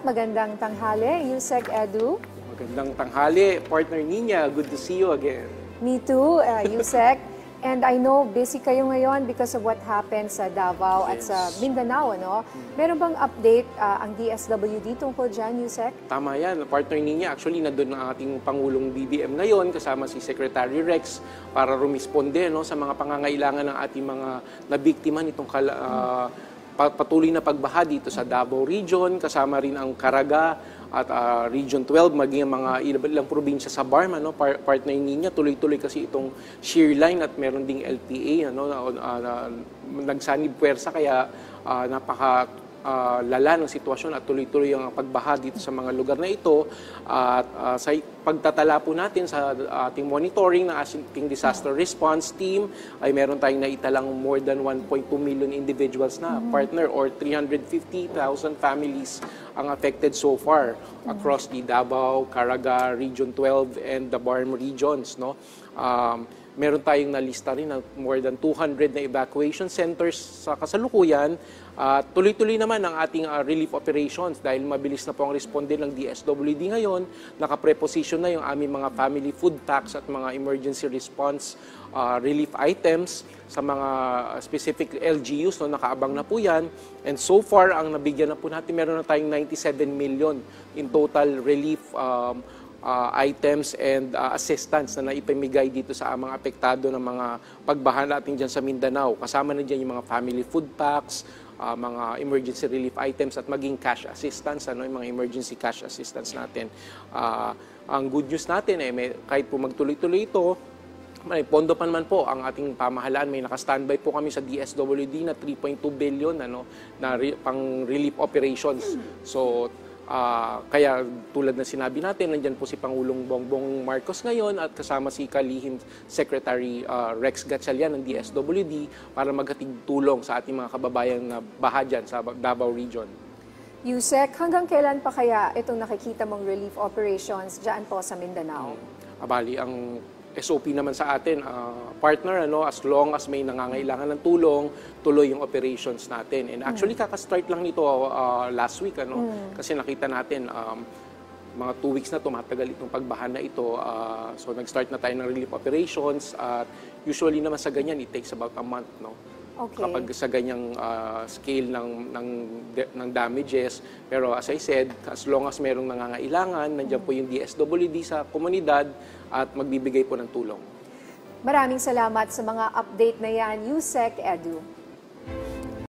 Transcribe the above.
Magandang tanghali, Yusek Edu. Magandang tanghali, partner Nina. Good to see you again. Me too, Yusek. And I know busy kayo ngayon because of what happened sa Davao at sa Mindanao, no? Meron bang update ang DSWD tungkol dyan, Yusek? Tama yan, partner Nina. Actually, nandun ang ating Pangulong BBM ngayon kasama si Secretary Rex para rumisponde sa mga pangangailangan ng ating mga nabiktima nitong patuloy na pagbaha dito sa Davao Region, kasama rin ang Caraga at Region 12, maging mga ilang probinsya sa BARM, partner niya, tuloy-tuloy kasi itong shear line at meron ding LPA, nagsanib puwersa kaya lala ng sitwasyon at tuloy-tuloy ang pagbaha dito sa mga lugar na ito. At sa pagtatala po natin sa ating monitoring ng ating disaster response team ay meron tayong naitalang more than 1.2 million individuals na partner or 350,000 families ang affected so far across the Davao, Caraga, Region 12 and the BARM regions. Meron tayong nalista rin na more than 200 na evacuation centers sa kasalukuyan. Tuloy-tuloy naman ang ating relief operations dahil mabilis na po ang responde ng DSWD ngayon. Nakapreposition na yung aming mga family food packs at mga emergency response relief items sa mga specific LGUs. Nakaabang na po yan. And so far, ang nabigyan na po natin, meron na tayong 97 million in total relief items and assistance na naipamigay dito sa mga apektado ng mga pagbaha natin dyan sa Mindanao. Kasama na dyan yung mga family food packs, mga emergency relief items at maging cash assistance, yung mga emergency cash assistance natin. Ang good news natin, kahit po magtuloy-tuloy ito, may pondo pa naman po ang ating pamahalaan. May naka-standby po kami sa DSWD na 3.2 billion na pang relief operations. So, kaya tulad na sinabi natin, nandyan po si Pangulong Bongbong Marcos ngayon at kasama si Kalihim Secretary Rex Gatchalian ng DSWD para maghatid tulong sa ating mga kababayan na baha dyan sa Davao Region. Yusek, hanggang kailan pa kaya itong nakikita mong relief operations dyan po sa Mindanao? Bali, ang SOP naman sa atin, partner, as long as may nangangailangan ng tulong, tuloy yung operations natin. And actually, kakastart lang nito last week, kasi nakita natin, mga 2 weeks na tumatagal itong pagbahan na ito. So, nag-start na tayo ng relief operations. At usually naman sa ganyan, it takes about a month, Okay. Kapag sa ganyang scale ng damages. Pero as I said, as long as merong nangangailangan, nandiyan po yung DSWD sa komunidad at magbibigay po ng tulong. Maraming salamat sa mga update na yan, Yusek Edu.